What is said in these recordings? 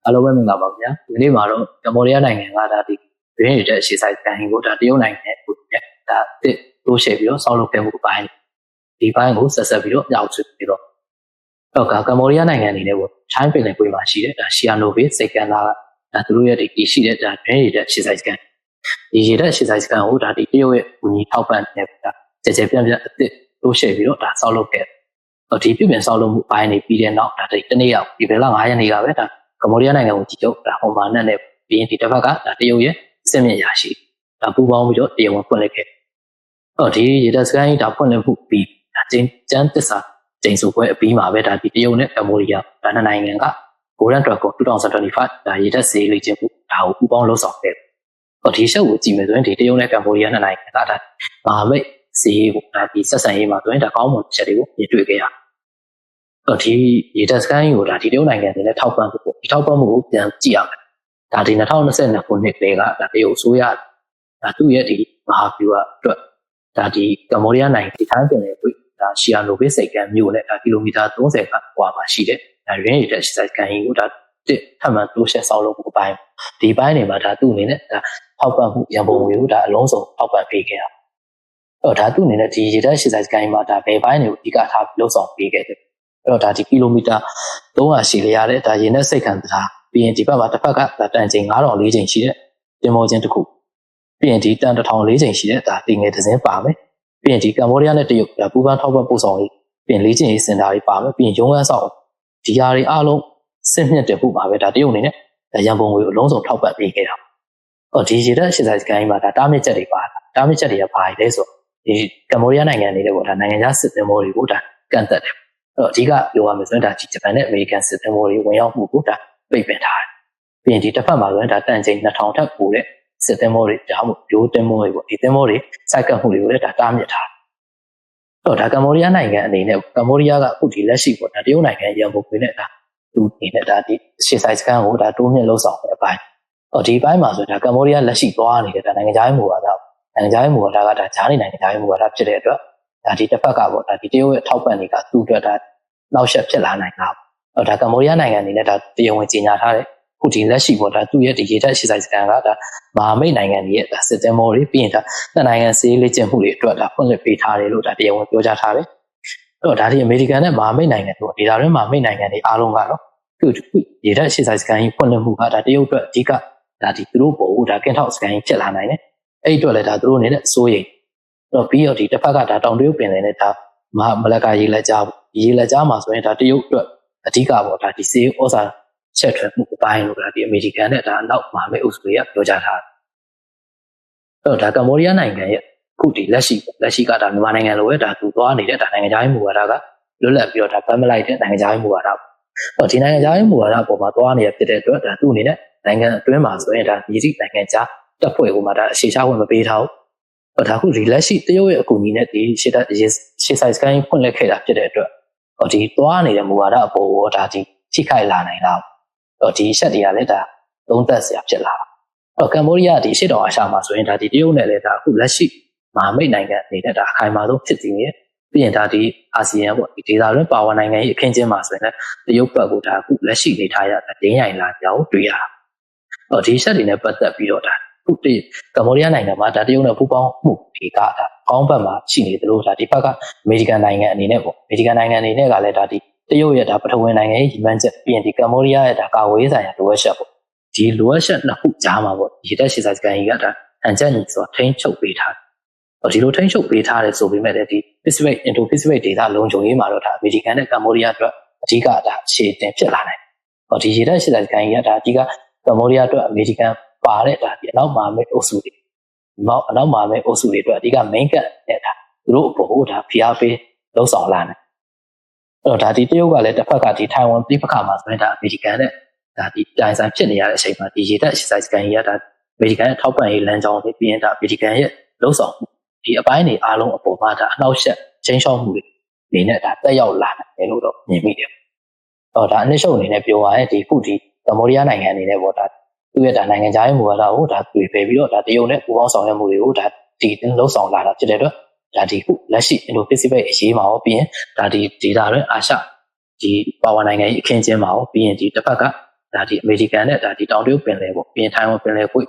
အားလုံးပဲမင်္ဂလာပါခင်ဗျာဒီနေ့မှာတော့ကမ္ဘောဒီးယားနိုင်ငံကဒါဒီရင်းရတဲ့ရှေ့ဆိုင်ကန်ကိုဒါတရုတ်နိုင်ငံနဲ့ဒါတစ်တိုးရှယ်ပြီးတော့ဆောက်လုပ်ခဲ့မှုအပိုင်းဒီပိုင်းကိုဆက်ဆက်ပြီးတော့ညှောက်ဆွေးပြီးတော့ကမ္ဘောဒီးယားနိုင်ငံအနေနဲ့ပေါ့ချိုင်းပင်လယ်ကွေ့မှာရှိတဲ့ဒါရှီယာနိုဗေးစိတ်ကန်လာဒါသူတို့ရဲ့ဒီရှိတဲ့ဒါရင်းရတဲ့ရှေ့ဆိုင်ကန်ဒီရတဲ့ရှေ့ဆိုင်ကန်ကိုဒါဒီတရုတ်ရဲ့ဝင်ကြီးထောက်ပံ့နေတာကြဲပြန့်ပြန့်အတစ်တိုးရှယ်ပြီးတော့ဒါဆောက်လုပ်ခဲ့ဒီပြည်ပြင်ဆောက်လုပ်မှုပိုင်းနေပြီးတဲ့နောက်ဒါဒီတနေ့ရောက်ဒီဘယ်လ9ရက်နေ့ကပဲဒါကမ္ဘောဒီးယားနိုင်ငံကိုကြည့်တော့ဒါဟော်မာနက်နဲ့ပြီးရင်ဒီတစ်ဖက်ကဒါတရုတ်ရဲ့စစ်မြင့်ရာရှိဒါပူပေါင်းပြီးတော့တရားဝင်ဖွင့်လိုက်ခဲ့ဒီရေတပ်စခန်းကြီးဒါဖွင့်လှစ်မှုပြီးဒါကျန်းသစ္စာကျိန်ဆိုပွဲအပြီးမှာပဲဒါဒီတရုတ်နဲ့ကမ္ဘောဒီးယားဒါနှစ်နိုင်ငံက Golden Dragon 2025ဒါရေတပ်စေးလေ့ကျင့်မှုဒါကိုပူပေါင်းလှုပ်ဆောင်ခဲ့ဒီရှေ့ကိုကြည့်မယ်ဆိုရင်ဒီတရုတ်နဲ့ကမ္ဘောဒီးယားနှစ်နိုင်ငံကဒါမဟာမိတ်စေးကိုဒါဒီဆက်ဆံရေးမှာဆိုရင်ဒါကောင်းမွန်ချက်တွေကိုမြင်တွေ့ခဲ့ရဒီရေတပ်စခန်းကြီးကိုဒါဒီတရုတ်နိုင်ငံတွေနဲ့ထောက်ပံ့ဖို့ဒီထောက်ပံ့မှုကိုပြန်ကြည့်ရမယ်ဒါဒီ2022ခုနှစ်ကလေးကဒါတရုတ်အစိုးရဒါသူ့ရဲ့ဒီမဟာဗျူဟာအတွက်ဒါဒီကမ္ဘောဒီးယားနိုင်ငံဒီထိုင်းပြည်နယ်ကိုဒါရှီယာနိုဗေးစိတ်ကမ်းမြို့နဲ့ဒါကီလိုမီတာ30ကကွာမှာရှိတဲ့ဒါရင်းရတဲ့စိတ်ကမ်းကြီးကိုဒါတစ်ထပ်မံတိုးရှယ်ဆောက်လုပ်မှုအပိုင်းဒီပိုင်းတွေမှာဒါသူ့အနေနဲ့ဒါထောက်ပံ့မှုရန်ပုံငွေကိုဒါအလုံးစုံထောက်ပံ့ပေးခဲ့တာဒါသူ့အနေနဲ့ဒီရေတပ်စိတ်ကမ်းကြီးမှာဒါဘယ်ပိုင်းတွေကိုအဓိကထားလှုပ်ဆောင်ပေးခဲ့တယ်ဒါဒီကီလိုမီတာ300ရှိလေရတဲ့ဒါရေနက်စိတ်ခံတရားပြီးရင်ဒီဘက်မှာတစ်ဖက်ကဒါတန်ချိန်9004ချိန်ရှိတဲ့တင်မောချင်းတစ်ခုပြီးရင်ဒီတန်1004ချိန်ရှိတဲ့ဒါတင်ငယ်တစ်စင်းပါမယ်ပြီးရင်ဒီကမ္ဘောဒီးယားနဲ့တရုတ်ဒါပူးပေါင်းထောက်ပံ့ပို့ဆောင်ရေးပြီးရင်လေ့ကျင့်ရေးစင်တာတွေပါမယ်ပြီးရင်ရုံးခန်းဆောင်ဒီဟာတွေအားလုံးစစ်မြင့်တယ်ဖို့ပါပဲဒါတရုတ်အနေနဲ့ရန်ပုံငွေအလုံးစုံထောက်ပံ့ပေးခဲ့တာဒီရေတပ်ရှေ့ဆိုင်စကန်ကြီးမှာဒါတားမြစ်ချက်တွေပါတားမြစ်ချက်တွေကဘာလဲဆိုဒီကမ္ဘောဒီးယားနိုင်ငံအနေနဲ့ပေါ့ဒါနိုင်ငံခြားစစ်သင်္ဘောတွေကိုဒါကန့်သက်တယ်အဓိကပြောရမယ်ဆိုရင်ဒါဂျပန်နဲ့အမေရိကန်စစ်သင်္ဘောတွေဝင်ရောက်မှုကိုဒါပိတ်ပင်ထားတယ်။ပြီးရင်ဒီတစ်ဖက်မှာဆိုရင်ဒါတန်ချိန်2000ထက်ပိုတဲ့စစ်သင်္ဘောတွေဒါမှမဟုတ်ဂျိုးသင်္ဘောတွေပေါ့ဒီသင်္ဘောတွေစိုက်ကပ်မှုတွေကိုလည်းဒါတားမြစ်ထားတယ်။ဒါကမ္ဘောဒီးယားနိုင်ငံအနေနဲ့ကမ္ဘောဒီးယားကအခုဒီလက်ရှိပေါ့ဒါတရုတ်နိုင်ငံရန်ပုံငွေနဲ့ဒါသူအနေနဲ့ဒါဒီရှေ့ဆိုင်စခန်းကိုဒါတိုးမြင့်လှုပ်ဆောင်တဲ့အပိုင်းဒီအပိုင်းမှာဆိုရင်ဒါကမ္ဘောဒီးယားလက်ရှိသွားနေတဲ့ဒါနိုင်ငံခြားရေးမူဝါဒကဒါဂျားနေနိုင်ငံခြားရေးမူဝါဒဖြစ်တဲ့အတွက်ဒါဒီတစ်ဖက်ကပေါ့ဒါဒီတရုတ်ရဲ့ထောက်ပံ့တွေကသူ့အတွက်ဒါနောက်ဆက်ဖြစ်လာနိုင်တာဒါကမ္ဘောဒီးယားနိုင်ငံအနေနဲ့ဒါတရားဝင်ကြေညာထားတယ်ခုဒီလက်ရှိပေါ့ဒါသူ့ရဲ့ဒီရေတပ်ရှေ့ဆိုင်စကန်ကဒါမဟာမိတ်နိုင်ငံတွေရဲ့ဒါစစ်သင်္ဘောတွေပြီးရင်ဒါနှစ်နိုင်ငံစေးလေ့ကျင့်မှုတွေအတွက်ဒါဖွင့်လှစ်ပေးထားတယ်လို့ဒါတရားဝင်ပြောကြားထားတယ်ဒါဒီအမေရိကန်နဲ့မဟာမိတ်နိုင်ငံတို့ဒေသတွင်းမဟာမိတ်နိုင်ငံတွေအားလုံးကတော့သူ့ရေတပ်ရှေ့ဆိုင်စကန်ကြီးဖွင့်လှစ်မှုကဒါတရုတ်အတွက်အဓိကဒါဒီသူတို့ပေါ်ဒါကင်ထောက်စကန်ကြီးဖြစ်လာနိုင်တယ်အဲ့အတွက်လည်းဒါသူတို့အနေနဲ့စိုးရိမ်ပြီးတော့ဒီတစ်ဖက်ကဒါတောင်တရုတ်ပင်လယ်နဲ့ဒါမလကာရေလက်ကြားမှာဆိုရင်ဒါတရုတ်အတွက်အဓိကပေါ့ဒါဒီစေးဩဇာချက်ထွင်မှုအပိုင်းလို့ဒါဒီအမေရိကန်နဲ့ဒါအနောက်မဟာမိတ်အုပ်စုတွေကပြောကြားထားတယ်ဒါကမ္ဘောဒီးယားနိုင်ငံရဲ့ခုဒီလက်ရှိကဒါမြန်မာနိုင်ငံလိုပဲဒါသူသွားနေတဲ့ဒါနိုင်ငံခြားရေးမူဝါဒကလွတ်လပ်ပြီးတော့ဒါဗတ်မလိုက်တဲ့နိုင်ငံခြားရေးမူဝါဒဒီနိုင်ငံခြားရေးမူဝါဒပေါ်မှာသွားနေရဖြစ်တဲ့အတွက်ဒါသူ့အနေနဲ့နိုင်ငံအတွင်းမှာဆိုရင်ဒါဒီနိုင်ငံခြားတပ်ဖွဲ့ကိုမှဒါအခြေချဝင်မပေးထားဘူးဒါခုဒီလက်ရှိတရုတ်ရဲ့အကူအညီနဲ့ဒီရှေ့ဆိုင်စကန်ဖွင့်လှစ်ခဲ့တာဖြစ်တဲ့အတွက်ဒီသွားနေတဲ့မူဝါဒအပေါ်ကိုဒါဒီထိခိုက်လာနိုင်တာဒီချက်တွေကလည်းဒါသုံးသပ်စရာဖြစ်လာတာကမ္ဘောဒီးယားဒီရှေ့တောင်အာရှမှာဆိုရင်ဒါဒီတရုတ်နဲ့လည်းဒါအခုလက်ရှိမဟာမိတ်နိုင်ငံအနေနဲ့ဒါအခိုင်အမာဆုံးဖြစ်တည်နေပြီးရင်ဒါဒီအာဆီယံပေါ့ဒီဒေသတွင်းပါဝင်နိုင်ငံရဲ့အခင်းကျင်းမှာဆိုရင်လည်းတရုတ်ဘက်ကိုဒါအခုလက်ရှိနေထားရတာဒင်းရိုင်လာကြောင်းတွေ့ရတာဒီချက်တွေနဲ့ပတ်သက်ပြီးတော့ဒါခုတည်းကမ္ဘောဒီးယားနိုင်ငံမှာဒါတရုတ်နဲ့ပူးပေါင်းမှုဒီကဒါကောင်းဘက်မှာရှိနေတယ်လို့ဒါဒီဘက်ကအမေရိကန်နိုင်ငံအနေနဲ့ပေါ့အမေရိကန်နိုင်ငံအနေနဲ့ကလည်းဒါဒီတရုတ်ရဲ့ဒါပထဝီနိုင်ငံရဲ့ရည်မှန်းချက်ပြီးရင်ဒီကမ္ဘောဒီးယားရဲ့ဒါကာဝေးဆိုင်ရာလိုအပ်ချက်ပေါ့ဒီလိုအပ်ချက်နှစ်ခုကြားမှာပေါ့ရေတပ်ရှေ့ဆိုင်စကန်ကြီးကဒါအန်ချက်ညီဆိုတာထိန်းချုပ်ပေးထားတယ်ဒီလိုထိန်းချုပ်ပေးထားတယ်ဆိုပေမဲ့လည်းဒီ Pacific Indo-Pacific ဒေသလုံခြုံရေးမှာတော့ဒါအမေရိကန်နဲ့ကမ္ဘောဒီးယားအတွက်အဓိကဒါအခြေတင်ဖြစ်လာနိုင်ဒီရေတပ်ရှေ့ဆိုင်စကန်ကြီးကဒါအဓိကကမ္ဘောဒီးယားအတွက်အမေရိကန်ပါတဲ့ဒါဒီအနောက်မဟာမိတ်အုပ်စုတွေအတွက်အဓိက main ကနဲ့ဒါသူတို့အပေါ်ဒါဖိအားပေးလှုံ့ဆော်လာတယ်ဒါဒီတရုတ်ကလည်းတစ်ဖက်ကဒီထိုင်ဝမ်ပြည်ပခါမှာဆိုရင်ဒါအမေရိကန်နဲ့ဒါဒီပြိုင်ဆိုင်ဖြစ်နေရတဲ့အချိန်မှာဒီရေတပ်ဆိုင်စကန်ကြီးကဒါအမေရိကန်ရဲ့ထောက်ပံ့ရေးလမ်းကြောင်းတွေပြီးရင်ဒါအမေရိကန်ရဲ့လှုံ့ဆော်မှုဒီအပိုင်းတွေအားလုံးအပေါ်မှာဒါအနှောက်အယှက်ချင်းချောက်မှုတွေနေနဲ့ဒါတက်ရောက်လာတယ်လို့တော့မြင်မိတယ်ဒါအနည်းဆုံးအနေနဲ့ပြောရရင်ဒီခုဒီကမ္ဘောဒီးယားနိုင်ငံအနေနဲ့ပေါ့ဒါသူ့ရဲ့ဒါနိုင်ငံခြားရေးမူဝါဒကိုဒါတွေ့ဖယ်ပြီးတော့ဒါတရုတ်နဲ့ပူးပေါင်းဆောင်ရွက်မှုတွေကိုဒါဒီလှုံ့ဆော်လာတာဖြစ်တဲ့အတွက်ဒါဒီခုလက်ရှိ Indo-Pacific အရေးမှာရောပြီးရင်ဒါဒီဒေတာတွင်အာရှဒီပါဝါနိုင်ငံရဲ့အခင်းကျင်းမှာရောပြီးရင်ဒီတစ်ဖက်က ဒါဒီအမေရိကန်နဲ့ဒါဒီတောင်တရုတ်ပင်လယ်ပေါ့ပြင်ထိုင်ဝမ်ပင်လယ်ကွေ့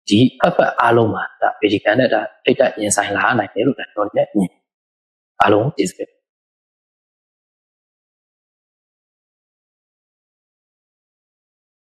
ဒီဖက်ဖက်အားလုံးမှာဒါအမေရိကန်နဲ့ဒါထိတ်တက်ရင်ဆိုင်လာနိုင်တယ်လို့ဒါကျွန်တော်လည်းမြင်အားလုံးကျေးဇူး